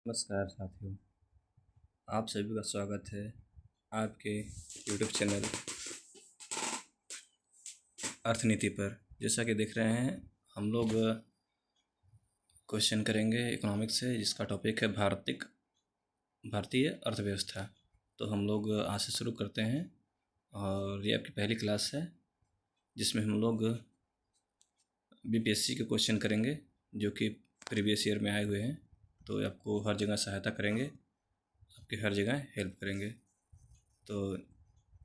नमस्कार साथियों, आप सभी का स्वागत है आपके YouTube चैनल अर्थनीति पर। जैसा कि देख रहे हैं, हम लोग क्वेश्चन करेंगे इकोनॉमिक्स से, जिसका टॉपिक है भारतीय अर्थव्यवस्था। तो हम लोग आज से शुरू करते हैं और ये आपकी पहली क्लास है जिसमें हम लोग BPSC के क्वेश्चन करेंगे जो कि प्रीवियस ईयर में आए हुए हैं। तो आपको हर जगह सहायता करेंगे, आपकी हर जगह हेल्प करेंगे। तो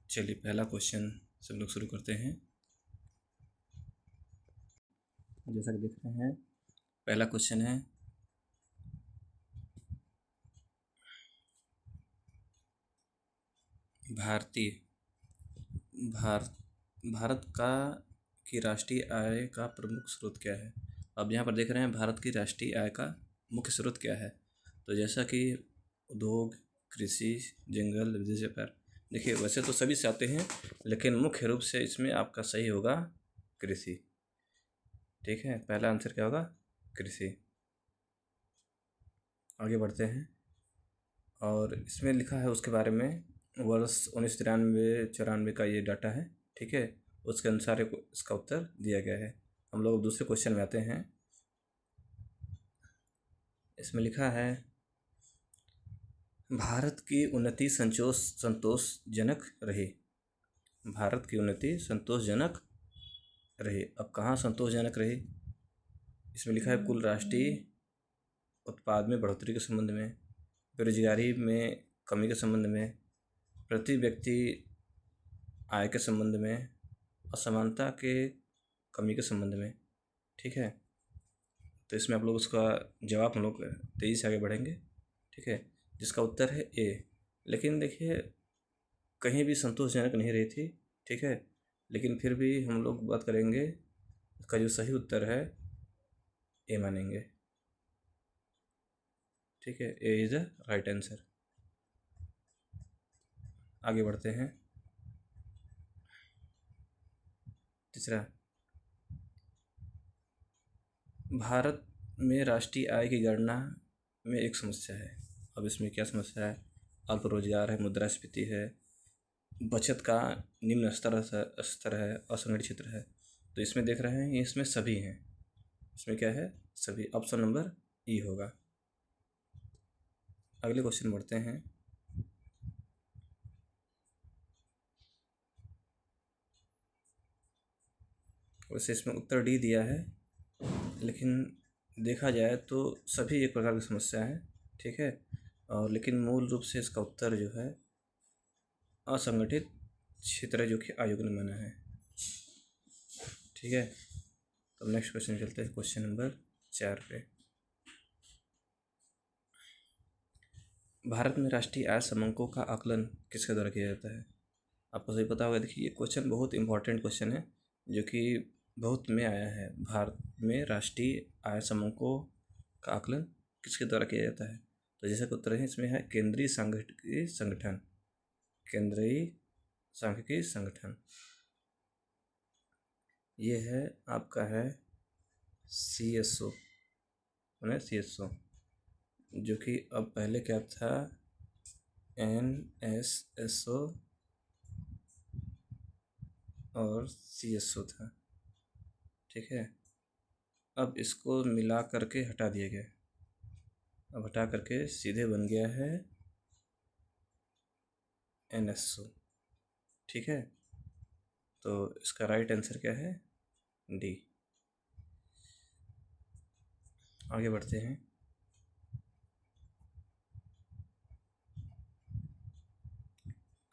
चलिए पहला क्वेश्चन सब लोग शुरू करते हैं। जैसा कि देख रहे हैं, पहला क्वेश्चन है भारत का की राष्ट्रीय आय का प्रमुख स्रोत क्या है। अब यहाँ पर देख रहे हैं भारत की राष्ट्रीय आय का मुख्य स्रोत क्या है। तो जैसा कि उद्योग, कृषि, जंगल, विदेशी व्यापार। देखिए, वैसे तो सभी से आते हैं, लेकिन मुख्य रूप से इसमें आपका सही होगा कृषि। ठीक है, पहला आंसर क्या होगा? कृषि। आगे बढ़ते हैं और इसमें लिखा है उसके बारे में, वर्ष 1993-94 का ये डाटा है। ठीक है, उसके अनुसार इसका उत्तर दिया गया है। हम लोग दूसरे क्वेश्चन में आते हैं। इसमें लिखा है भारत की उन्नति संतोषजनक रही। भारत की उन्नति संतोषजनक रही। अब कहाँ संतोषजनक रही? इसमें लिखा है कुल राष्ट्रीय उत्पाद में बढ़ोतरी के संबंध में, बेरोजगारी में कमी के संबंध में, प्रति व्यक्ति आय के संबंध में, असमानता के कमी के संबंध में। ठीक है, तो इसमें आप लोग उसका जवाब हम लोग तेज़ी से आगे बढ़ेंगे। ठीक है, जिसका उत्तर है ए। लेकिन देखिए, कहीं भी संतोषजनक नहीं रही थी। ठीक है, लेकिन फिर भी हम लोग बात करेंगे, इसका जो सही उत्तर है ए मानेंगे। ठीक है, A is the right answer. आगे बढ़ते हैं। तीसरा, भारत में राष्ट्रीय आय की गणना में एक समस्या है। अब इसमें क्या समस्या है? अल्प रोजगार है, मुद्रास्फीति है, बचत का निम्न स्तर है, असंगठित क्षेत्र है। तो इसमें देख रहे हैं, इसमें सभी हैं। इसमें क्या है? सभी। ऑप्शन नंबर ई होगा। अगले क्वेश्चन बढ़ते हैं। वैसे इसमें उत्तर डी दिया है, लेकिन देखा जाए तो सभी एक प्रकार की समस्या है। ठीक है, और लेकिन मूल रूप से इसका उत्तर जो है असंगठित क्षेत्र जो कि आयोग ने माना है। ठीक है, तो नेक्स्ट क्वेश्चन चलते हैं, क्वेश्चन नंबर 4 पे। भारत में राष्ट्रीय आय समंकों का आकलन किसके द्वारा किया जाता है? आपको सही पता होगा। देखिए, ये क्वेश्चन बहुत इंपॉर्टेंट क्वेश्चन है जो कि बहुत में आया है। भारत में राष्ट्रीय आय समंकों का आकलन किसके द्वारा किया जाता है? तो जैसा कि उत्तर है, इसमें है केंद्रीय सांख्यिकी संगठन। केंद्रीय सांख्यिकी संगठन ये है आपका है CSO, CSO, जो कि अब पहले क्या था? NSSO और CSO था। ठीक है, अब इसको मिला करके हटा दिया गया। अब हटा करके सीधे बन गया है NSO। ठीक है, तो इसका राइट आंसर क्या है? डी। आगे बढ़ते हैं।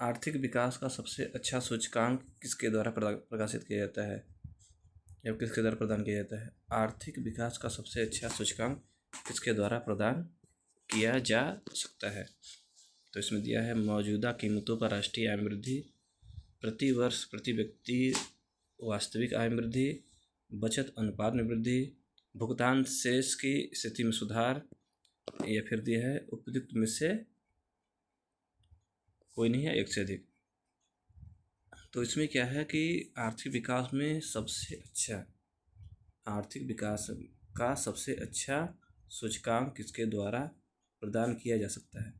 आर्थिक विकास का सबसे अच्छा सूचकांक किसके द्वारा प्रकाशित किया जाता है, या किसके द्वारा प्रदान किया जाता है? आर्थिक विकास का सबसे अच्छा सूचकांक किसके द्वारा प्रदान किया जा सकता है? तो इसमें दिया है मौजूदा कीमतों पर राष्ट्रीय आय वृद्धि, प्रति वर्ष प्रति व्यक्ति वास्तविक आय वृद्धि, बचत अनुपात में वृद्धि, भुगतान शेष की स्थिति में सुधार, या फिर दिया है उपयुक्त में से कोई नहीं है, एक से अधिक। तो इसमें क्या है कि आर्थिक विकास में सबसे अच्छा, आर्थिक विकास का सबसे अच्छा सूचकांक किसके द्वारा प्रदान किया जा सकता है।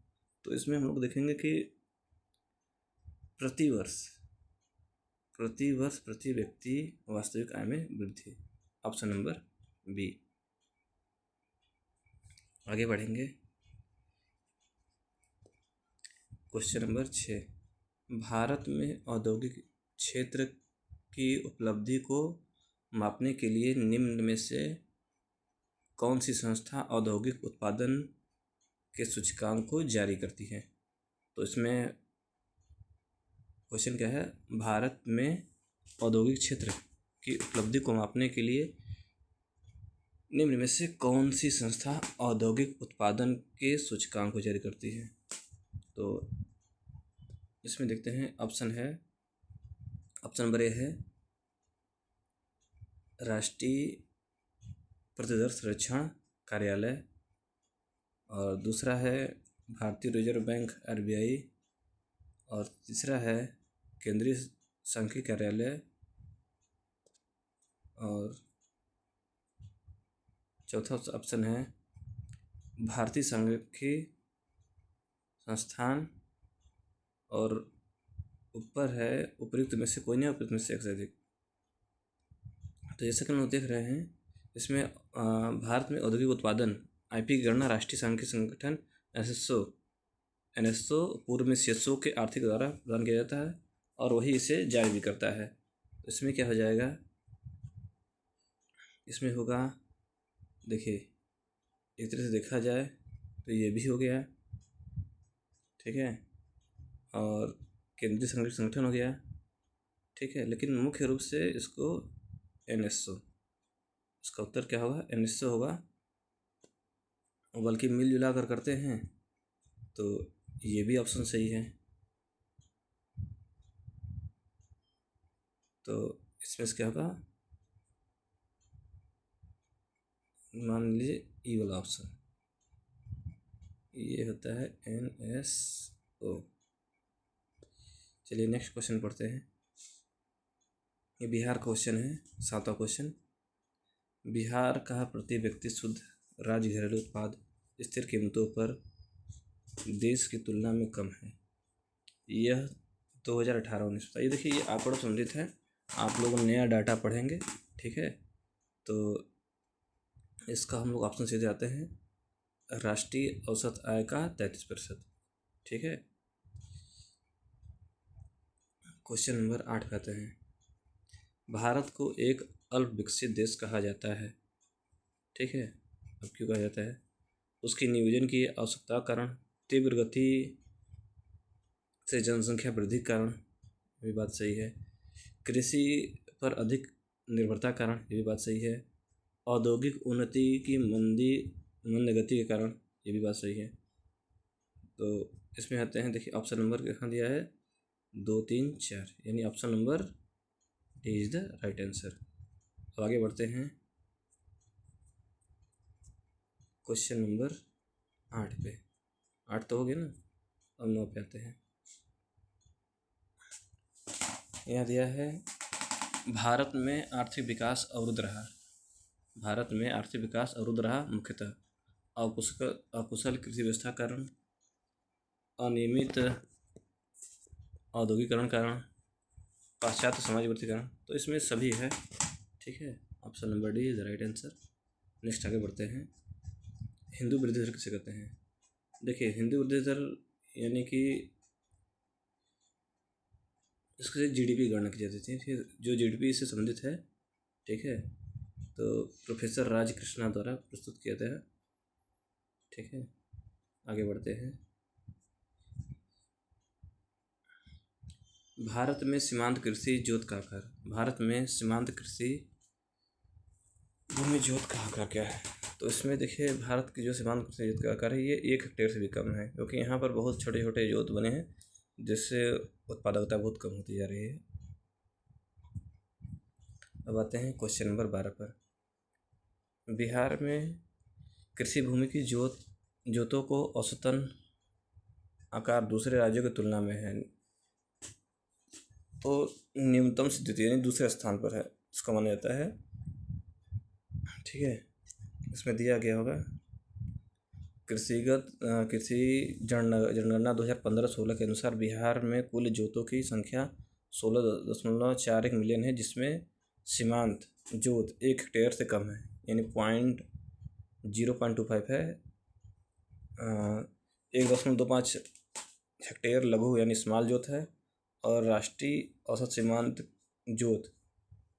तो इसमें हम लोग देखेंगे कि प्रतिवर्ष प्रति व्यक्ति वास्तविक आय में वृद्धि, ऑप्शन नंबर बी। आगे बढ़ेंगे। क्वेश्चन नंबर 6, भारत में औद्योगिक क्षेत्र की उपलब्धि को मापने के लिए निम्न में से कौन सी संस्था औद्योगिक उत्पादन के सूचकांक को जारी करती है? तो इसमें क्वेश्चन क्या है, भारत में औद्योगिक क्षेत्र की उपलब्धि को मापने के लिए निम्न में से कौन सी संस्था औद्योगिक उत्पादन के सूचकांक को जारी करती है? तो इसमें देखते हैं, ऑप्शन नंबर ए है राष्ट्रीय प्रतिदर संरक्षण कार्यालय, और दूसरा है भारतीय रिजर्व बैंक RBI, और तीसरा है केंद्रीय सांख्यिकी कार्यालय, और चौथा ऑप्शन है भारतीय सांख्यिकी संस्थान, और ऊपर है उपयुक्त में से कोई नहीं, उपयुक्त में से एक से अधिक। तो जैसा कि हम लोग देख रहे हैं, इसमें भारत में औद्योगिक उत्पादन IP की गणना राष्ट्रीय सांख्यिकी संगठन NSO पूर्व में CSO के आर्थिक द्वारा प्रदान किया जाता है, और वही इसे जारी भी करता है। तो इसमें क्या हो जाएगा, इसमें होगा, देखिए एक तरह से देखा जाए तो ये भी हो गया, ठीक है, और केंद्रीय सांख्यिकी संगठन हो गया, ठीक है, लेकिन मुख्य रूप से इसको NSO, इसका उत्तर क्या होगा, NSO होगा। बल्कि मिल जुला कर करते हैं तो ये भी ऑप्शन सही है। तो इसमें से क्या होगा, मान लीजिए ई वाला ऑप्शन, ये होता है NSO। चलिए नेक्स्ट क्वेश्चन पढ़ते हैं। ये बिहार क्वेश्चन है, 7वां क्वेश्चन। बिहार का प्रति व्यक्ति शुद्ध राज्य घरेलू उत्पाद स्थिर कीमतों पर देश की तुलना में कम है। यह 2018-19 का, ये देखिए ये आंकड़ा संबंधित है, आप लोग नया डाटा पढ़ेंगे, ठीक है। तो इसका हम लोग ऑप्शन सीधे आते हैं, राष्ट्रीय औसत आय का 33%, ठीक है। क्वेश्चन नंबर 8 पे आते हैं। भारत को एक अल्प विकसित देश कहा जाता है, ठीक है। अब क्यों कहा जाता है, उसकी नियोजन की आवश्यकता कारण, तीव्र गति से जनसंख्या वृद्धि के कारण, ये भी बात सही है। कृषि पर अधिक निर्भरता कारण, ये भी बात सही है। औद्योगिक उन्नति की मंद गति के कारण, ये भी बात सही है। तो इसमें आते हैं, देखिए ऑप्शन नंबर कहाँ दिया है, 2, 3, 4, यानी option number D is the right answer. तो आगे बढ़ते हैं क्वेश्चन नंबर 8 पे। 8 तो हो गया ना, अब 9 पे आते हैं। यहाँ दिया है, भारत में आर्थिक विकास अवरुद्ध रहा। भारत में आर्थिक विकास अवरुद्ध रहा मुख्यतः अकुशल कृषि व्यवस्था कारण, अनियमित औद्योगिकरण कारण, पाश्चात्य समाज वृत्ति कारण। तो इसमें सभी है, ठीक है, option number D is the right answer. Next आगे बढ़ते हैं। हिंदू वृद्धि दर किसे कहते हैं? देखिए हिंदू वृद्धि दर यानी कि इसके GDP गणना की जाती थी, फिर जो GDP से संबंधित है, ठीक है। तो प्रोफेसर राज कृष्णा द्वारा प्रस्तुत किया गया है, ठीक है। आगे बढ़ते हैं। भारत में सीमांत कृषि जोत का आकार, भारत में सीमांत कृषि भूमि जोत का आकार क्या है? तो इसमें देखिए भारत की जो सीमांत कृषि जोत का आकार है, ये 1 हेक्टेयर से भी कम है, क्योंकि यहाँ पर बहुत छोटे छोटे जोत बने हैं, जिससे उत्पादकता बहुत कम होती जा रही है। अब आते हैं क्वेश्चन नंबर 12 पर। बिहार में कृषि भूमि की जोतों को औसतन आकार दूसरे राज्यों की तुलना में है, तो न्यूनतम से द्वितीय यानी दूसरे स्थान पर है, इसका माना जाता है, ठीक है। इसमें दिया गया होगा कृषि जनगणना 2015-16 के अनुसार बिहार में कुल जोतों की संख्या 16.41 मिलियन है, जिसमें सीमांत जोत 1 हेक्टेयर से कम है, यानी 0.25 है। 1.25 हेक्टेयर लघु यानी स्मॉल जोत है, और राष्ट्रीय औसत सीमांत जोत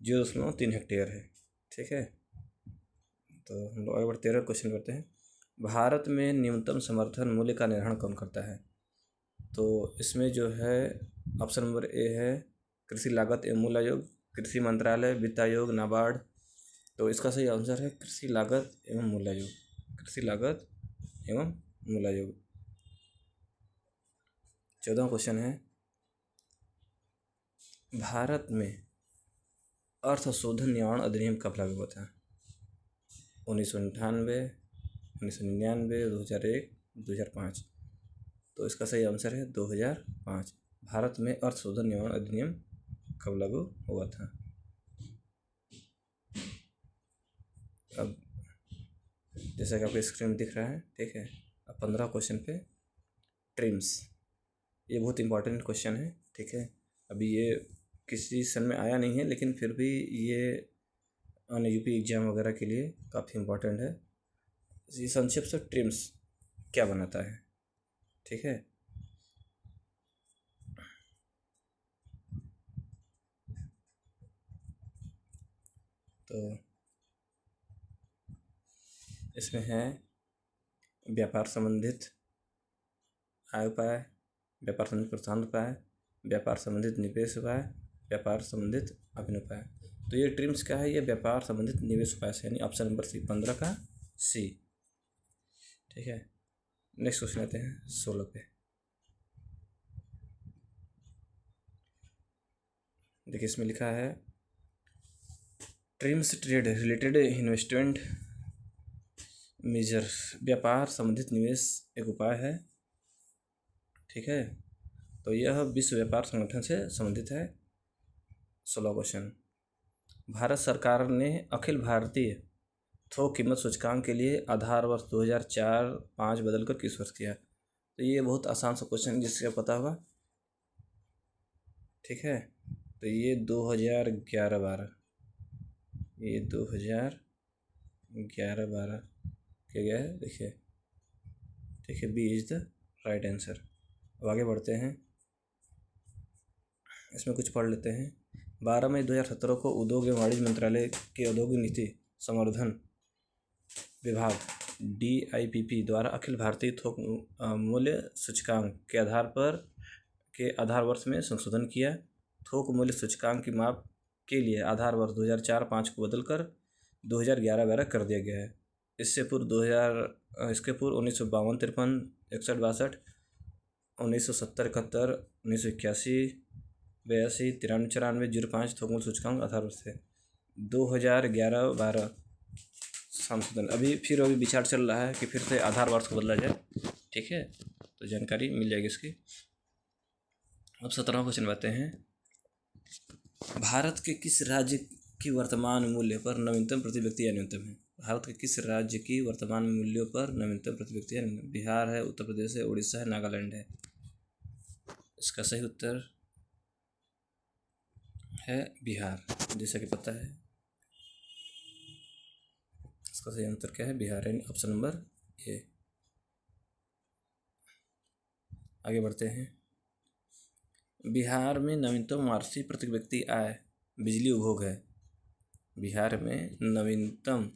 0.3 हेक्टेयर है। ठीक है, तो हम लोग आगे बढ़ते हैं, क्वेश्चन करते हैं। भारत में न्यूनतम समर्थन मूल्य का निर्धारण कौन करता है? तो इसमें जो है ऑप्शन नंबर ए है कृषि लागत एवं मूल्य आयोग, कृषि मंत्रालय, वित्त आयोग, नाबार्ड। तो इसका सही आंसर है कृषि लागत एवं मूल्य आयोग, कृषि लागत एवं मूल्य आयोग। 14वां क्वेश्चन है, भारत में अर्थ शोधन निवारण अधिनियम कब लागू हुआ था? 1998, 1999, 2001, 2005। तो इसका सही आंसर है 2005। भारत में अर्थ शोधन निवारण अधिनियम कब लागू हुआ था? अब जैसा कि आपको स्क्रीन में दिख रहा है, ठीक है। अब 15 क्वेश्चन पे ट्रिम्स, ये बहुत इंपॉर्टेंट क्वेश्चन है, ठीक है। अभी ये किसी सन में आया नहीं है, लेकिन फिर भी ये यूपी एग्जाम वगैरह के लिए काफ़ी इम्पोर्टेंट है। ये संक्षिप्त से ट्रिम्स क्या बनाता है, ठीक है। तो इसमें है व्यापार संबंधित आय उपाय, व्यापार संबंधित प्रोत्साहन उपाय, व्यापार संबंधित निवेश उपाय, व्यापार संबंधित अभिनव उपाय। तो ये ट्रिम्स क्या है? ये व्यापार संबंधित निवेश उपाय से, यानी ऑप्शन नंबर सी, 15 का सी, ठीक है। नेक्स्ट क्वेश्चन आते हैं 16 पे। देखिए इसमें लिखा है TRIMS trade related investment major, व्यापार संबंधित निवेश एक उपाय है, ठीक है। तो यह विश्व व्यापार संगठन से संबंधित है। 16 क्वेश्चन, भारत सरकार ने अखिल भारतीय थोक कीमत सूचकांक के लिए आधार वर्ष 2004-5 बदलकर किस वर्ष किया? तो ये बहुत आसान सा क्वेश्चन जिससे पता होगा, ठीक है। तो ये 2011-12, ये 2011-12 किया गया है, देखिए, ठीक है। B is the right answer. अब आगे बढ़ते हैं, इसमें कुछ पढ़ लेते हैं। 12 मई 2017 को उद्योग एवं वाणिज्य मंत्रालय के औद्योगिक नीति संवर्धन विभाग DIPP द्वारा अखिल भारतीय थोक मूल्य सूचकांक के आधार वर्ष में संशोधन किया। थोक मूल्य सूचकांक की माप के लिए आधार वर्ष 2004-5 को बदलकर 2011-12 कर दिया गया है। इसके पूर्व 1952-53, 61-62, 1970-71, 1981-82, 93-94, 05 थोक मूल्य सूचकांक आधार वर्ष थे। 2011-12 संशोधन, अभी विचार चल रहा है कि फिर से आधार वर्ष को बदला जाए, ठीक है। तो जानकारी मिल जाएगी इसकी। अब 17वां क्वेश्चन बातें हैं, भारत के किस राज्य की वर्तमान मूल्य पर नवीनतम प्रति व्यक्ति या न्यूनतम है? भारत के किस राज्य की वर्तमान मूल्यों पर नवीनतम प्रति व्यक्ति या न्यूनतम? बिहार है, उत्तर प्रदेश है, उड़ीसा है, नागालैंड है। इसका सही उत्तर है बिहार, जैसा कि पता है। इसका सही उत्तर क्या है? बिहार है, ऑप्शन नंबर ए। आगे बढ़ते हैं, बिहार में नवीनतम वार्षिक प्रति व्यक्ति आय बिजली उपभोग है। बिहार में नवीनतम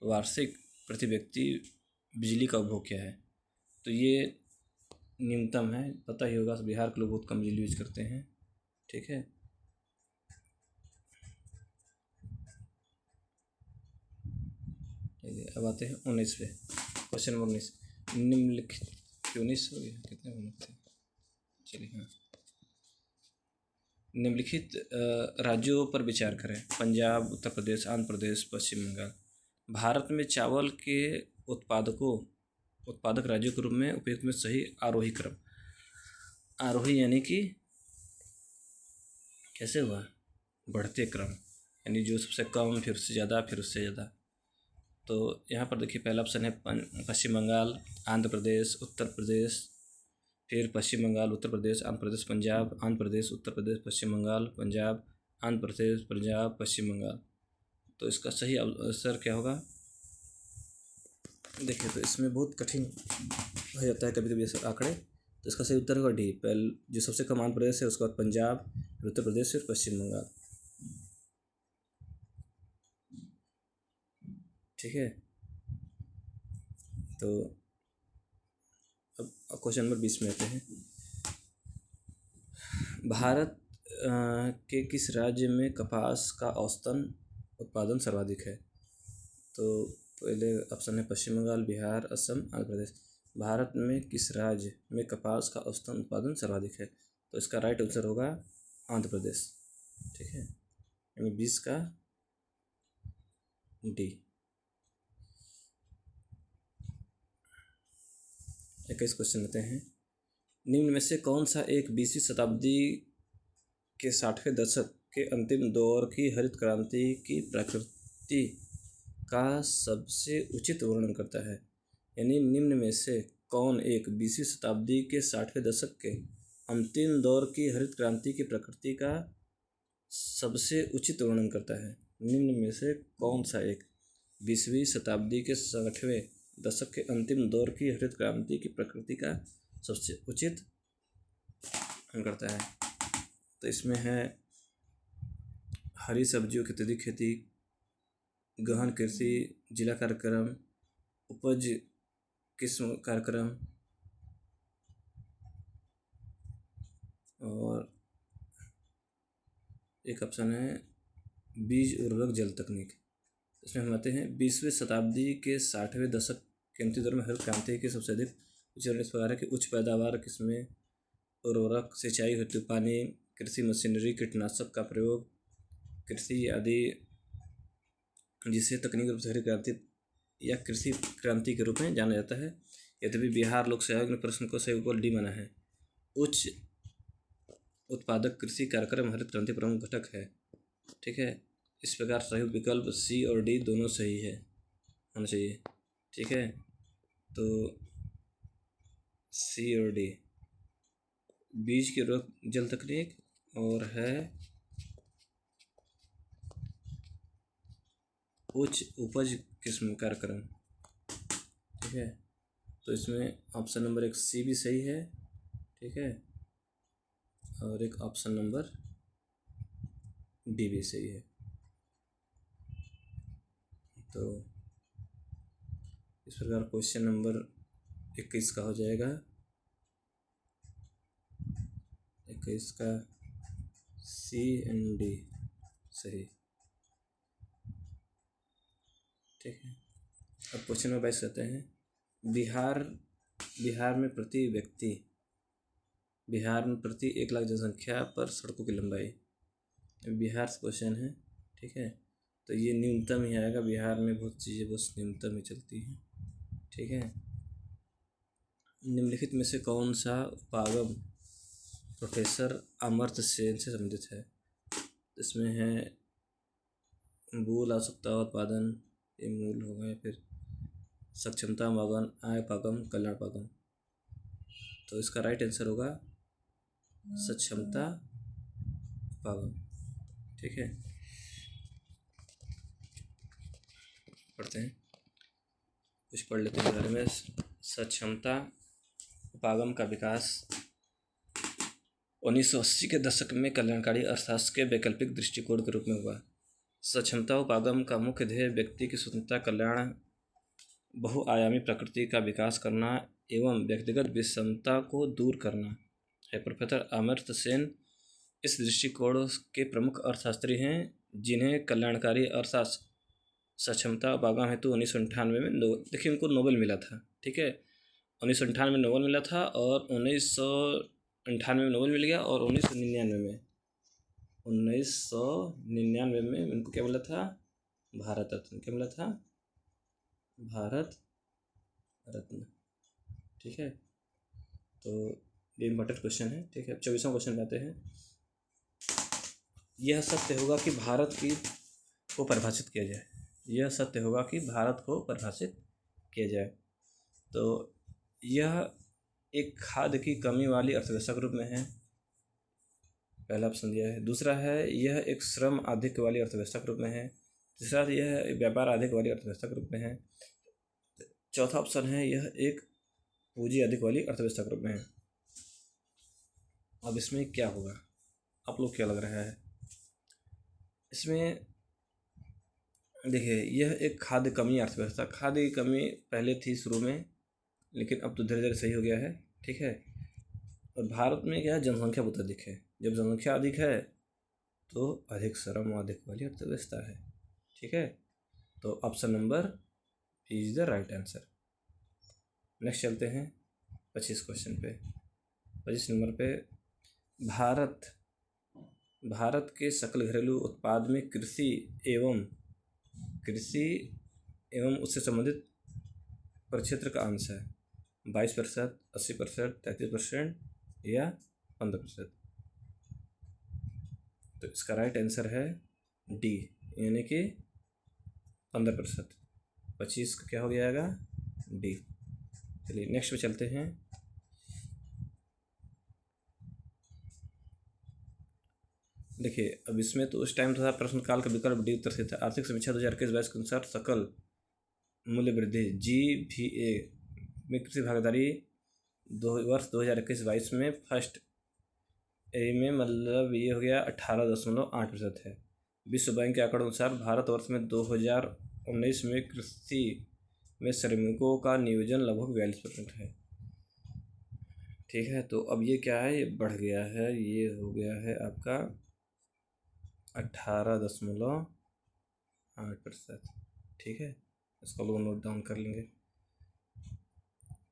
वार्षिक प्रति व्यक्ति बिजली का उपभोग क्या है? तो ये न्यूनतम है, पता ही होगा, बिहार के लोग बहुत कम बिजली यूज करते हैं, ठीक है। अब आते हैं 19 पे, क्वेश्चन नंबर 19, निम्नलिखित 19 हो गया, कितने होने थे, चलिए हाँ। निम्नलिखित राज्यों पर विचार करें, पंजाब, उत्तर प्रदेश, आंध्र प्रदेश, पश्चिम बंगाल। भारत में चावल के उत्पादक राज्यों के रूप में उपयुक्त में सही आरोही क्रम, आरोही यानी कि कैसे हुआ, बढ़ते क्रम, यानी जो सबसे कम, फिर उससे ज़्यादा, फिर उससे ज़्यादा। तो यहाँ पर देखिए पहला ऑप्शन है पश्चिम बंगाल, आंध्र प्रदेश, उत्तर प्रदेश, फिर पश्चिम बंगाल, उत्तर प्रदेश, आंध्र प्रदेश, पंजाब, आंध्र प्रदेश, उत्तर प्रदेश, पश्चिम बंगाल, पंजाब, आंध्र प्रदेश, पंजाब, पश्चिम बंगाल। तो इसका सही आंसर क्या होगा? देखिए तो इसमें बहुत कठिन हो जाता है कभी कभी ऐसे आंकड़े। तो इसका सही उत्तर होगा डी। पहले जो सबसे कम आंध्र प्रदेश है, उसके बाद पंजाब, फिर उत्तर प्रदेश, फिर पश्चिम बंगाल। ठीक है, तो अब क्वेश्चन नंबर 20 में आते हैं। भारत के किस राज्य में कपास का औसतन उत्पादन सर्वाधिक है? तो पहले ऑप्शन है पश्चिम बंगाल, बिहार, असम, आंध्र प्रदेश। भारत में किस राज्य में कपास का औसतन उत्पादन सर्वाधिक है? तो इसका राइट आंसर होगा आंध्र प्रदेश। ठीक है, यानी 20 का डी। 21 क्वेश्चन लेते हैं। निम्न में से कौन सा एक 20वीं शताब्दी के 60वें दशक के अंतिम दौर की हरित क्रांति की प्रकृति का सबसे उचित वर्णन करता है? यानी निम्न में से कौन एक 20वीं शताब्दी के 60वें दशक के अंतिम दौर की हरित क्रांति की प्रकृति का सबसे उचित वर्णन करता है? निम्न में से कौन सा एक 20वीं शताब्दी के 60वें दशक के अंतिम दौर की हरित क्रांति की प्रकृति का सबसे उचित वर्णन करता है? तो इसमें है हरी सब्जियों की अत्यधिक खेती, गहन कृषि जिला कार्यक्रम, उपज किस्म कार्यक्रम, और एक ऑप्शन है बीज उर्वरक जल तकनीक। इसमें हम आते हैं 20वीं शताब्दी के 60वें दशक के अंतिम दौर में हरित क्रांति के सबसे अधिक चरण इस प्रकार है कि उच्च पैदावार किस्में, उर्वरक, सिंचाई हेतु पानी, कृषि मशीनरी, कीटनाशक का प्रयोग, कृषि आदि, जिसे तकनीकी रूप से हरित क्रांति या कृषि क्रांति के रूप में जाना जाता है। यद्यपि बिहार लोक सेवा आयोग ने प्रश्न को सही उत्तर डी माना है। उच्च उत्पादक कृषि कार्यक्रम हरित क्रांति प्रमुख घटक है। ठीक है, इस प्रकार सही विकल्प सी और डी दोनों सही है, होना चाहिए। ठीक है, तो सी और डी, बीज की उर्वरक जल तकनीक और है उच्च उपज किस्म कार्यक्रम। ठीक है, तो इसमें ऑप्शन नंबर 1 सी भी सही है। ठीक है, और एक ऑप्शन नंबर डी भी सही है। तो इस प्रकार क्वेश्चन नंबर 21 का हो जाएगा, 21 का सी एंड डी सही। ठीक है, अब क्वेश्चन नंबर 22 कहते हैं। बिहार में प्रति 1 लाख जनसंख्या पर सड़कों की लंबाई। बिहार से क्वेश्चन है। ठीक है, तो ये न्यूनतम ही आएगा। बिहार में बहुत चीज़ें बस न्यूनतम ही चलती हैं। ठीक है, निम्नलिखित में से कौन सा उपागम प्रोफेसर अमर्त्य सेन से संबंधित है? इसमें है मूल आवश्यकता उत्पादन, ये मूल होगा, या फिर सक्षमता उपागम, आय उपागम, कल्याण उपागम। तो इसका राइट आंसर होगा सक्षमता उपागम। ठीक है, पढ़ते हैं, कुछ पढ़ लेते हैं बारे में। सक्षमता उपागम का विकास 1980 के दशक में कल्याणकारी अर्थशास्त्र के वैकल्पिक दृष्टिकोण के रूप में हुआ। सक्षमता उपागम का मुख्य ध्येय व्यक्ति की स्वतंत्रता, कल्याण, बहुआयामी प्रकृति का विकास करना एवं व्यक्तिगत विषमता को दूर करना है। प्रोफेसर अमर्त्य सेन इस दृष्टिकोण के प्रमुख अर्थशास्त्री हैं, जिन्हें कल्याणकारी अर्थशास्त्र सक्षमता उपागम हेतु 1998 में देखिए उनको नोबेल मिला था। ठीक है, 1998 में नोबेल मिला था, और 1998 में नोबेल मिल गया, और 1999 में उनको क्या मिला था? भारत रत्न। क्या मिला था? भारत रत्न। ठीक है, तो ये इम्पोर्टेंट क्वेश्चन है। ठीक है, 24वां क्वेश्चन आते हैं। यह सत्य होगा कि भारत की को परिभाषित किया जाए। यह सत्य होगा कि भारत को परिभाषित किया जाए। तो यह एक खाद्य की कमी वाली अर्थव्यवस्था के रूप में है, पहला ऑप्शन दिया है। दूसरा है यह एक श्रम आधिक्य वाली अर्थव्यवस्था के रूप में है। तीसरा यह व्यापार आधिक्य वाली अर्थव्यवस्था के रूप में है। चौथा ऑप्शन है यह एक पूंजी आधिक्य वाली अर्थव्यवस्था के रूप में है। अब इसमें क्या होगा, आप लोग क्या लग रहा है इसमें? देखिए, यह एक खाद्य कमी अर्थव्यवस्था, खाद्य की कमी पहले थी शुरू में, लेकिन अब तो धीरे धीरे सही हो गया है, ठीक है। और भारत में क्या है, जनसंख्या बहुत अधिक है। जब जनसंख्या अधिक है तो अधिक श्रम अधिक वाली अर्थव्यवस्था है, ठीक है। तो option number is the right answer. Next चलते हैं 25 क्वेश्चन पे। 25 नंबर पे, भारत के सकल घरेलू उत्पाद में कृषि एवं उससे संबंधित प्रक्षेत्र का अंश है 22%, 80%, 33% या 15%। तो इसका राइट आंसर है डी, यानी कि 15%। 25 का क्या हो जाएगा, डी। चलिए नेक्स्ट पे चलते हैं। देखिए, अब इसमें तो उस टाइम था प्रश्नकाल का विकल्प डी उत्तर से था। आर्थिक समीक्षा 2021-22 के अनुसार सकल मूल्य वृद्धि GVA में कृषि भागीदारी वर्ष 2021-22 में फर्स्ट ए में मतलब ये हो गया 18.8% है। विश्व बैंक के आंकड़ों अनुसार भारतवर्ष में 2019 में कृषि में श्रमिकों का नियोजन लगभग 42% है, ठीक है। तो अब ये क्या है, ये बढ़ गया है, ये हो गया है आपका 18.8%, ठीक है। इसको लोग नोट डाउन कर लेंगे।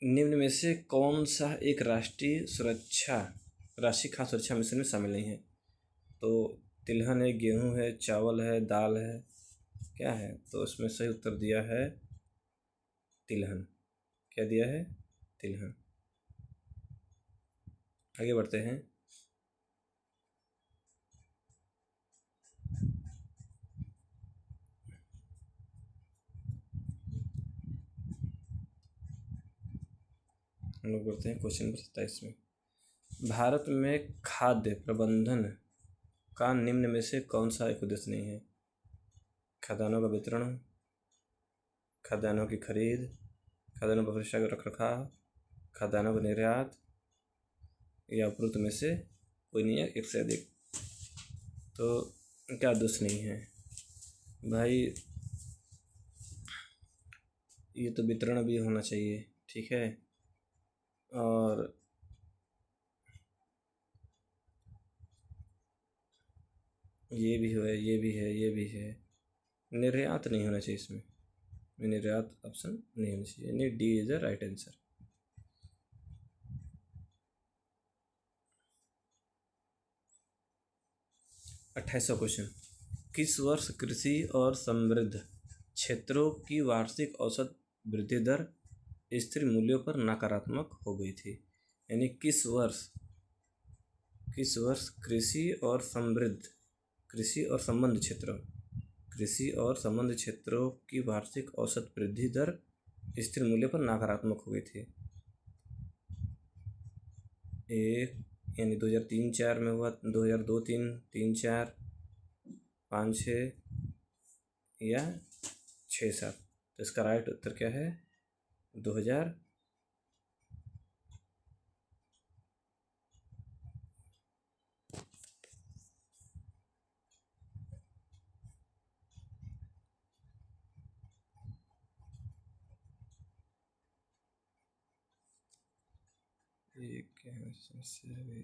निम्न में से कौन सा एक राष्ट्रीय खाद्य सुरक्षा मिशन में शामिल नहीं है? तो तिलहन है, गेहूं है, चावल है, दाल है, क्या है? तो इसमें सही उत्तर दिया है तिलहन। क्या दिया है, तिलहन। आगे बढ़ते हैं। हम लोग बढ़ते हैं क्वेश्चन नंबर 27 में। भारत में खाद्य प्रबंधन का निम्न में से कौन सा एक उद्देश्य नहीं है? खाद्यान्नों का वितरण, खाद्यान्नों की खरीद, खाद्यान्नों पर सुरक्षा का रखरखाव, खाद्यान्नों का निर्यात, या उपरोक्त में से कोई नहीं है, एक से अधिक। तो क्या दोष नहीं है भाई, ये तो वितरण भी होना चाहिए, ठीक है। और ये भी है, ये भी है, ये भी है। निर्यात नहीं होना चाहिए इसमें, निर्यात ऑप्शन नहीं होना चाहिए, यानी D is the right answer. अट्ठाईसवां क्वेश्चन, किस वर्ष कृषि और समृद्ध क्षेत्रों की वार्षिक औसत वृद्धि दर स्थिर मूल्यों पर नकारात्मक हो गई थी? यानी किस वर्ष कृषि और संबंध क्षेत्रों की वार्षिक औसत वृद्धि दर स्थिर मूल्य पर नकारात्मक हो गई थी? एक यानी 2003-04 में हुआ, 2002-03, 3-4, 5-6 या 6-7। तो इसका राइट उत्तर क्या है, 2000। क्या समस्या है?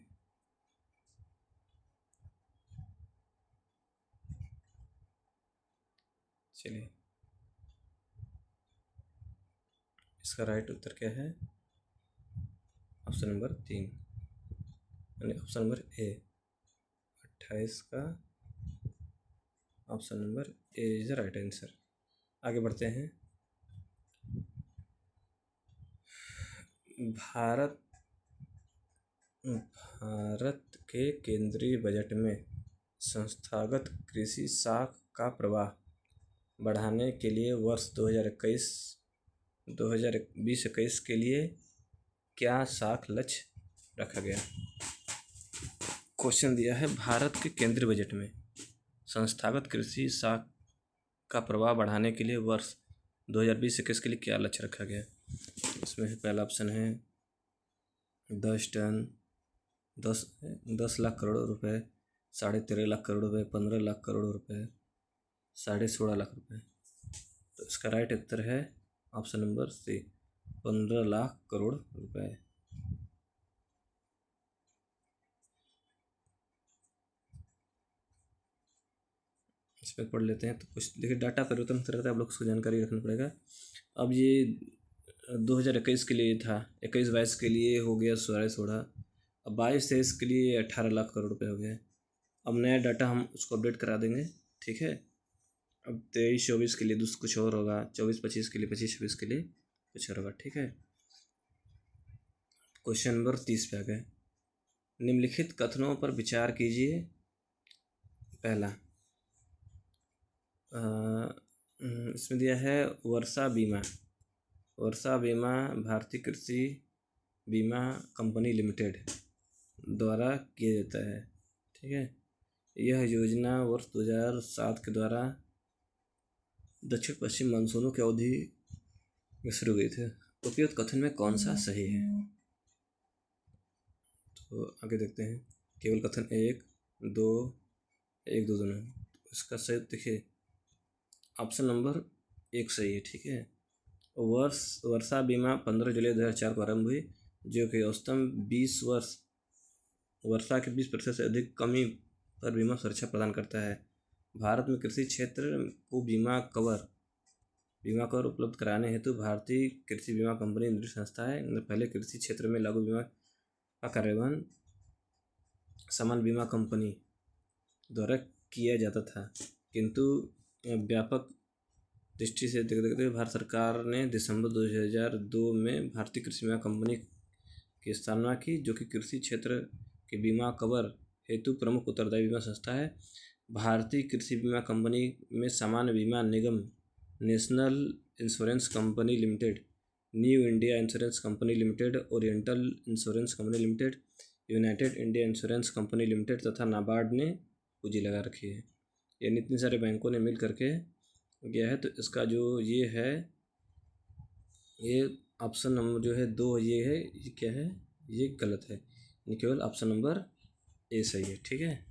चलिए, इसका राइट उत्तर क्या है, ऑप्शन नंबर 3, यानी ऑप्शन नंबर ए। 28 का option number A is the right answer. आगे बढ़ते हैं। भारत के केंद्रीय बजट में संस्थागत कृषि साख का प्रवाह बढ़ाने के लिए वर्ष 2020-21 के लिए क्या साख लक्ष्य रखा गया। क्वेश्चन दिया है, भारत के केंद्रीय बजट में संस्थागत कृषि साख का प्रभाव बढ़ाने के लिए वर्ष 2020-21 के लिए क्या लक्ष्य रखा गया। इसमें पहला ऑप्शन है 10 टन, 10 लाख करोड़ रुपए, 13.5 लाख करोड़ रुपए, 15 लाख करोड़ रुपए, 16.5 लाख रुपए। तो इसका राइट उत्तर है option number C, 15 lakh crore रुपए। इस पर पढ़ लेते हैं। तो कुछ देखिए, डाटा परिवर्तन होता रहता है, आप लोग को जानकारी रखना पड़ेगा। अब ये 2021 के लिए था, 21-22 के लिए हो गया 16.5, अब 22-23 के लिए 18 लाख करोड़ रुपए हो गए। अब नया डाटा हम उसको अपडेट करा देंगे, ठीक है। अब 23-24 के लिए कुछ और होगा, 24-25 के लिए, 25-26 के लिए कुछ और होगा, ठीक है। क्वेश्चन नंबर 30 पे आ गए। निम्नलिखित कथनों पर विचार कीजिए। पहला, इसमें दिया है वर्षा बीमा भारतीय कृषि बीमा कंपनी लिमिटेड द्वारा किया जाता है, ठीक है। यह योजना वर्ष 2007 के द्वारा दक्षिण पश्चिम मानसूनों की अवधि में शुरू हुई थी। उपयुक्त कथन में कौन सा सही है। तो आगे देखते हैं। केवल कथन 1, 2, 1, 2 दोनों। इसका सही देखिए, ऑप्शन नंबर 1 सही है, ठीक है। वर्षा बीमा 15 जुलाई 2004 को आरंभ हुई, जो कि औसतन 20 वर्षा के 20% से अधिक कमी पर बीमा सुरक्षा प्रदान करता है। भारत में कृषि क्षेत्र को बीमा कवर उपलब्ध कराने हेतु भारतीय कृषि बीमा कंपनी निजी संस्था है। पहले कृषि क्षेत्र में लागू बीमा का कार्यान्वयन समान बीमा कंपनी द्वारा किया जाता था, किंतु व्यापक दृष्टि से देखते भारत सरकार ने दिसंबर 2002 में भारतीय कृषि बीमा कंपनी की स्थापना की, जो कि कृषि क्षेत्र के बीमा कवर हेतु प्रमुख उत्तरदायी बीमा संस्था है। भारतीय कृषि बीमा कंपनी में सामान्य बीमा निगम, national insurance company limited, new India insurance company limited, oriental insurance company limited, united India insurance company limited तथा नाबार्ड ने पूंजी लगा रखी है। यानी इतने सारे बैंकों ने मिल करके गया है। तो इसका जो ये है, ये ऑप्शन नंबर जो है 2, ये है, ये क्या है, ये गलत है। यानी केवल ऑप्शन नंबर ए सही है, ठीक है।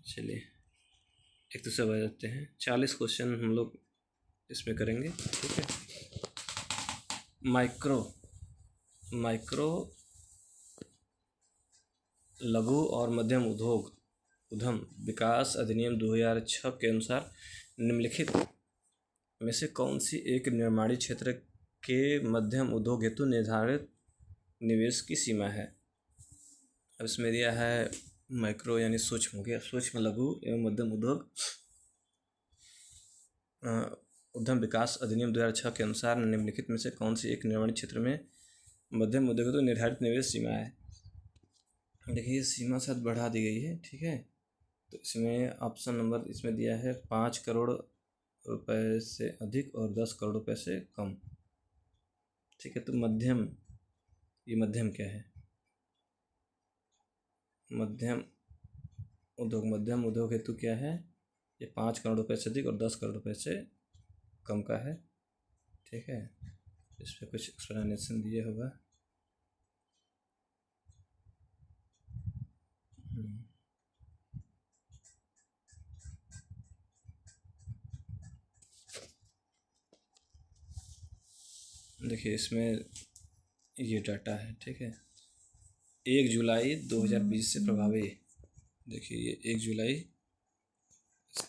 चलिए एक दूसरे बात करते हैं। 40 क्वेश्चन हम लोग इसमें करेंगे, ठीक है। माइक्रो लघु और मध्यम उद्यम विकास अधिनियम 2006 के अनुसार निम्नलिखित में से कौन सी एक निर्माणी क्षेत्र के मध्यम उद्योग हेतु निर्धारित निवेश की सीमा है। अब इसमें दिया है माइक्रो यानी सूक्ष्म हो गया, सूक्ष्म लघु एवं मध्यम उद्यम विकास अधिनियम 2006 के अनुसार निम्नलिखित में से कौन सी एक निर्माणी क्षेत्र में मध्यम उद्योग हेतु निर्धारित निवेश सीमा है। देखिए सीमा शायद बढ़ा दी गई है, ठीक है। तो इसमें ऑप्शन नंबर इसमें दिया है 5 करोड़ रुपए से अधिक और 10 करोड़ रुपए से कम, ठीक है। तो मध्यम, ये मध्यम क्या है, मध्यम उद्योग हेतु क्या है, ये 5 करोड़ रुपए से अधिक और 10 करोड़ रुपए से कम का है, ठीक है। इस पर कुछ एक्सप्लेनेशन दिया होगा। देखिए इसमें ये डाटा है, ठीक है। 1 जुलाई 2020 से प्रभावी, देखिए ये 1 जुलाई,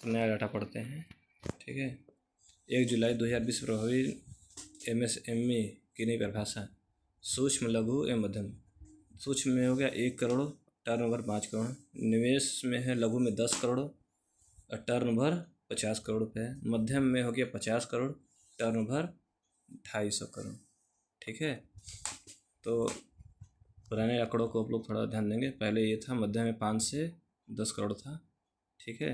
नया डाटा पढ़ते हैं, ठीक है। 1 जुलाई 2020 से प्रभावी MSME की नई परिभाषा, सूक्ष्म लघु एवं मध्यम। सूक्ष्म में हो गया 1 करोड़, टर्नओवर 5 करोड़, निवेश में है लघु में 10 करोड़ और टर्नओवर 50 करोड़ रुपये, मध्यम में हो गया 50 करोड़, टर्नओवर 250 करोड़, ठीक है। तो पुराने आंकड़ों को आप लोग थोड़ा ध्यान देंगे। पहले ये था मध्यम में 5 से 10 करोड़ था, ठीक है,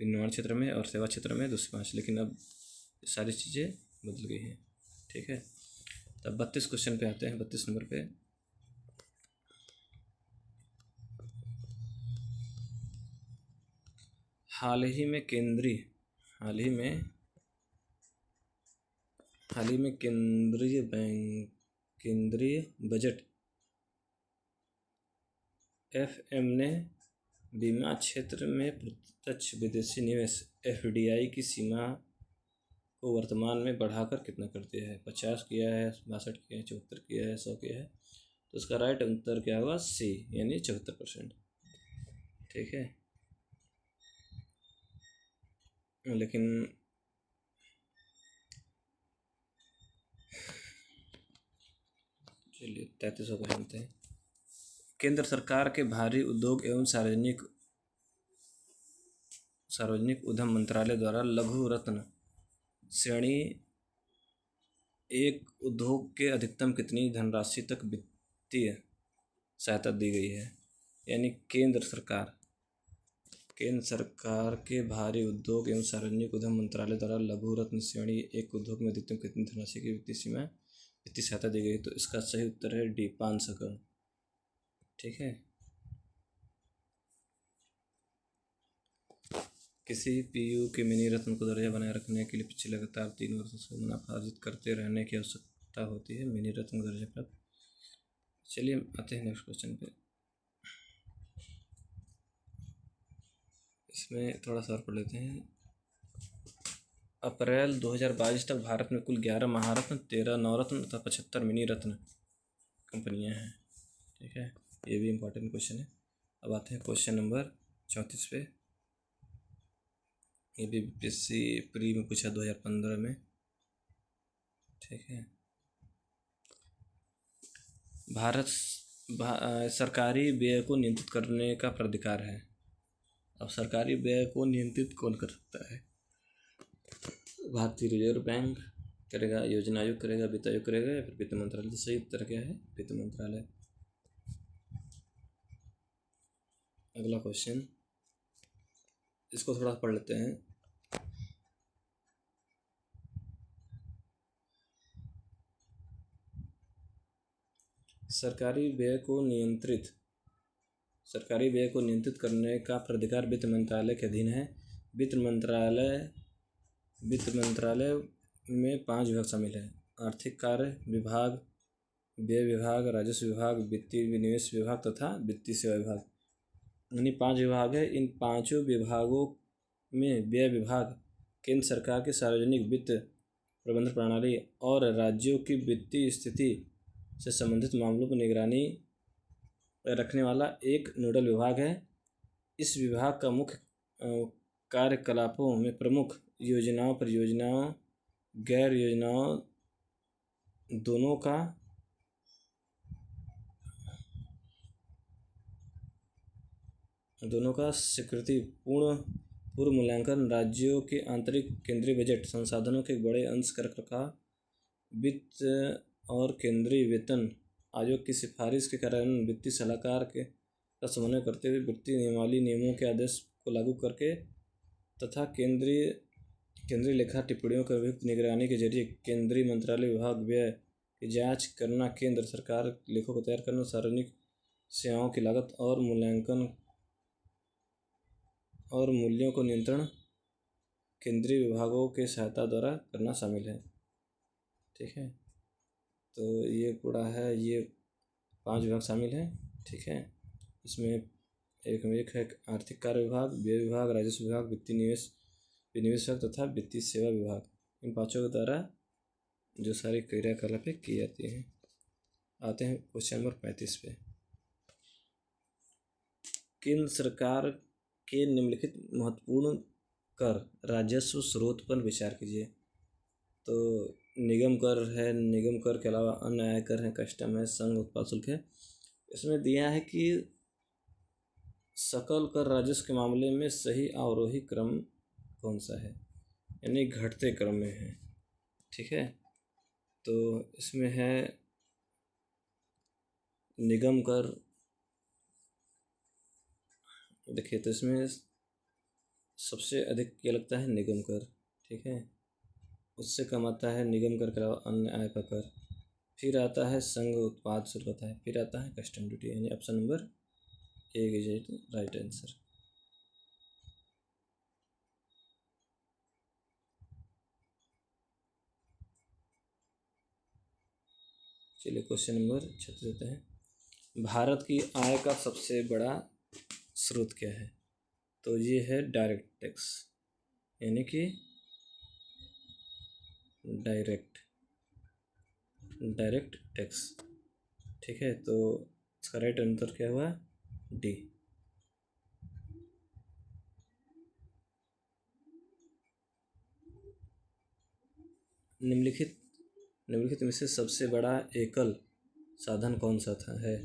निर्माण क्षेत्र में और सेवा क्षेत्र में 205, लेकिन अब सारी चीज़ें बदल गई हैं। ठीक है, तब 32 क्वेश्चन पे आते हैं। 32 नंबर पे हाल ही में केंद्रीय बजट FM ने बीमा क्षेत्र में प्रत्यक्ष विदेशी निवेश FDI की सीमा को वर्तमान में बढ़ाकर कितना कर दिया है? 50 किया है, 62 किया है, 74 किया है, 100 किया है। तो इसका राइट उत्तर क्या होगा? C, यानी 74%। ठीक है, लेकिन चलिए 33 को जानते हैं। केंद्र सरकार के भारी उद्योग एवं सार्वजनिक उद्यम मंत्रालय द्वारा लघु रत्न श्रेणी 1 उद्योग के अधिकतम कितनी धनराशि तक वित्तीय सहायता दी गई है? यानी केंद्र सरकार के भारी उद्योग एवं सार्वजनिक उद्यम मंत्रालय द्वारा लघु रत्न श्रेणी 1 उद्योग में अधिकतम कितनी धनराशि की वित्तीय सहायता दी गई? तो इसका सही उत्तर है डी, 500 करोड़। ठीक है, किसी PU के मिनी रत्न को दर्जा बनाए रखने के लिए पिछले लगातार 3 वर्षों से मुनाफा अर्जित करते रहने की आवश्यकता होती है। मिनी रत्न को दर्जा प्राप्त। चलिए आते हैं नेक्स्ट क्वेश्चन पे। इसमें थोड़ा सा और पढ़ लेते हैं। अप्रैल 2022 तक भारत में कुल 11 महारत्न, 13 नवरत्न तथा 75 मिनी रत्न कंपनियां हैं। ठीक है, ये भी इम्पोर्टेंट क्वेश्चन है। अब आते हैं क्वेश्चन नंबर 34 पे। ये भी BPSC प्री में पूछा 2015 में। ठीक है, भारत सरकारी व्यय को नियंत्रित करने का प्राधिकार है। अब सरकारी व्यय को नियंत्रित कौन कर सकता है? भारतीय रिजर्व बैंक करेगा, योजना आयोग करेगा, वित्त आयोग करेगा, या फिर वित्त मंत्रालय? तो सही उत्तर क्या है? वित्त मंत्रालय। अगला क्वेश्चन, इसको थोड़ा पढ़ लेते हैं। सरकारी व्यय को नियंत्रित करने का प्राधिकार वित्त मंत्रालय के अधीन है। वित्त मंत्रालय में 5 विभाग शामिल हैं: आर्थिक कार्य विभाग, व्यय विभाग, राजस्व विभाग, वित्तीय विनिवेश विभाग तथा वित्तीय सेवा विभाग। यानी 5 विभाग है। इन 5 विभागों में व्यय विभाग केंद्र सरकार के सार्वजनिक वित्त प्रबंधन प्रणाली और राज्यों की वित्तीय स्थिति से संबंधित मामलों पर निगरानी रखने वाला एक नोडल विभाग है। इस विभाग का मुख्य कार्यकलापों में प्रमुख योजनाओं, परियोजनाओं, गैर योजनाओं दोनों का स्वीकृति पूर्व मूल्यांकन, राज्यों के आंतरिक केंद्रीय बजट संसाधनों के एक बड़े अंश का रखरखाव, वित्त और केंद्रीय वेतन आयोग की सिफारिश के कार्यान्वयन, वित्तीय सलाहकार का समन्वय करते हुए वित्तीय नियमावली नियमों के आदेश को लागू करके तथा केंद्रीय लेखा टिप्पणियों की उपयुक्त निगरानी के जरिए केंद्रीय मंत्रालय विभाग व्यय की जांच करना, केंद्र सरकार लेखों को तैयार करना, सार्वजनिक सेवाओं की लागत और मूल्यांकन और मूल्यों को नियंत्रण केंद्रीय विभागों के सहायता द्वारा करना शामिल है। ठीक है, तो ये पूरा है, ये 5 विभाग शामिल हैं। ठीक है, इसमें एक है आर्थिक कार्य विभाग, व्यय विभाग, राजस्व विभाग, वित्तीय विनिवेश विभाग तथा वित्तीय सेवा विभाग। इन 5 के द्वारा जो सारी क्रियाकलापें की जाती हैं। आते हैं क्वेश्चन नंबर 35 पे। केंद्र सरकार के निम्नलिखित महत्वपूर्ण कर राजस्व स्रोत पर विचार कीजिए। तो निगम कर है, निगम कर के अलावा अन्य आयकर है, कस्टम है, संघ उत्पाद शुल्क है। इसमें दिया है कि सकल कर राजस्व के मामले में सही अवरोही क्रम कौन सा है, यानी घटते क्रम में है। ठीक है, तो इसमें है निगम कर। देखिए, तो इसमें सबसे अधिक क्या लगता है? निगम कर। ठीक है, उससे कम आता है निगम कर के अलावा अन्य आय का कर। फिर आता है संघ उत्पाद शुल्क आता है, फिर आता है कस्टम ड्यूटी, यानी option number A is right answer. चलिए क्वेश्चन नंबर 36 देते हैं। भारत की आय का सबसे बड़ा स्रोत क्या है? तो ये है डायरेक्ट टैक्स, यानी कि डायरेक्ट टैक्स। ठीक है, तो इसका राइट आंसर क्या हुआ? डी। निम्नलिखित में से सबसे बड़ा एकल साधन कौन सा है?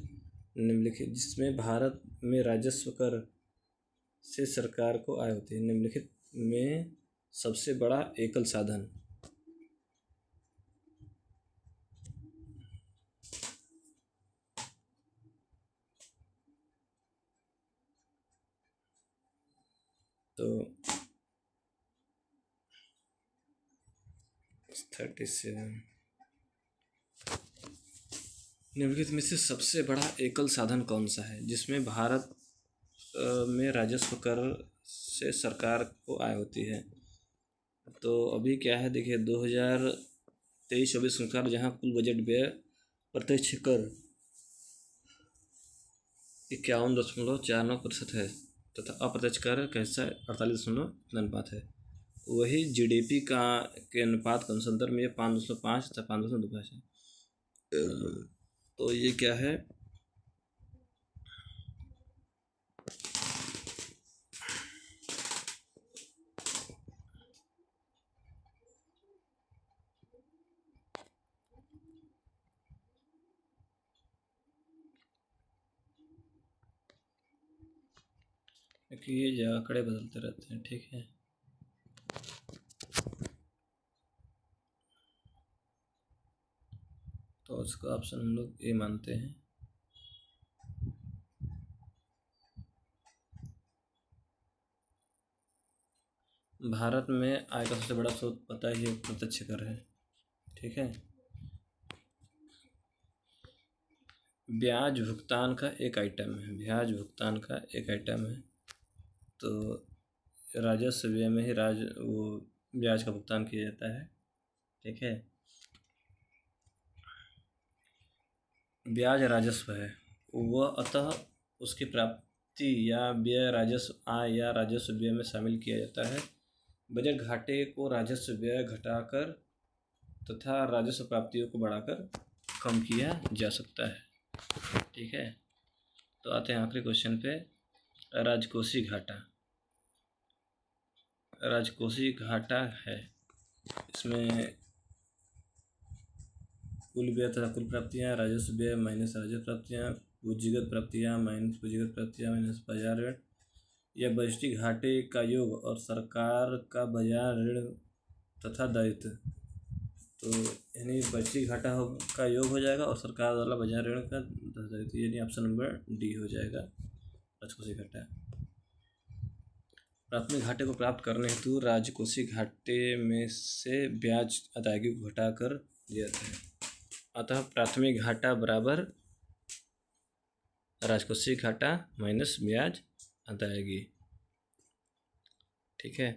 निम्नलिखित जिसमें भारत में राजस्व कर से सरकार को आय होती है। निम्नलिखित में सबसे बड़ा एकल साधन। तो 37 निम्नलिखित में से सबसे बड़ा एकल साधन कौन सा है जिसमें भारत में राजस्व कर से सरकार को आय होती है? तो अभी क्या है, देखिए 2023-24 अनुसार जहाँ कुल बजट व्यय प्रत्यक्ष कर 51.49% है तथा अप्रत्यक्ष कर कैसा 48 अनुपात है। वही जीडीपी का के अनुपात के संदर्भ में 5.5 तथा 5.25 है। तो ये क्या है? क्योंकि ये आंकड़े बदलते रहते हैं। ठीक है, तो उसका ऑप्शन हम लोग ए मानते हैं। भारत में आय का सबसे बड़ा स्रोत पता ही है, प्रत्यक्ष कर है। ठीक है, ब्याज भुगतान का एक आइटम है, ब्याज भुगतान का एक आइटम है। तो राजस्व व्यय में ही वो ब्याज का भुगतान किया जाता है। ठीक है, ब्याज राजस्व है वह, अतः उसकी प्राप्ति या व्यय राजस्व आय या राजस्व व्यय में शामिल किया जाता है। बजट घाटे को राजस्व व्यय घटाकर तथा राजस्व प्राप्तियों को बढ़ाकर कम किया जा सकता है। ठीक है, तो आते हैं आखिरी क्वेश्चन पे। राजकोषीय घाटा। राजकोषीय घाटा है, इसमें कुल व्यय तथा कुल प्राप्तियाँ, राजस्व व्यय माइनस राजस्व प्राप्तियाँ, पूंजीगत प्राप्तियाँ माइनस पूंजीगत प्राप्तियाँ माइनस बाजार ऋण, या बजटीय घाटे का योग और सरकार का बाजार ऋण तथा दायित्व। तो यानी बजटीय घाटा का योग हो जाएगा और सरकार वाला बाजार ऋण का दायित्व, यानी ऑप्शन नंबर डी हो जाएगा राजकोषीय घाटा। प्राथमिक घाटे को प्राप्त करने हेतु राजकोषीय घाटे में से ब्याज अदायगी को घटाकर दिया जाता है। अतः प्राथमिक घाटा बराबर राजकोषीय घाटा माइनस ब्याज अदायगी। ठीक है,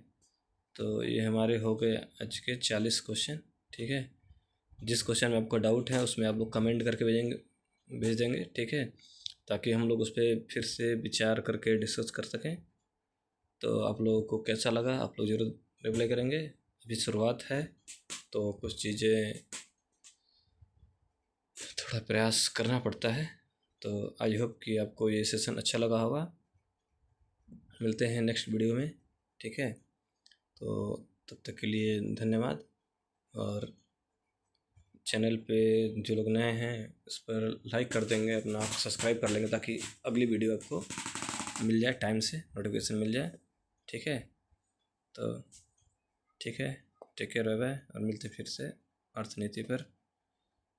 तो ये हमारे हो गए आज के 40 क्वेश्चन। ठीक है, जिस क्वेश्चन में आपको डाउट है उसमें आप लोग कमेंट करके भेज देंगे। ठीक है, ताकि हम लोग उस पर फिर से विचार करके डिस्कस कर सकें। तो आप लोगों को कैसा लगा आप लोग ज़रूर रिप्लाई करेंगे। अभी शुरुआत है तो कुछ चीज़ें थोड़ा प्रयास करना पड़ता है। तो आई होप कि आपको ये सेशन अच्छा लगा होगा। मिलते हैं नेक्स्ट वीडियो में। ठीक है, तो तब तक के लिए धन्यवाद। और चैनल पे जो लोग नए हैं उस पर लाइक कर देंगे, अपना सब्सक्राइब कर लेंगे ताकि अगली वीडियो आपको मिल जाए, टाइम से नोटिफिकेशन मिल जाए। ठीक है, तो ठीक है, टेक केयर, बाय बाय, और मिलते फिर से अर्थनीति पर।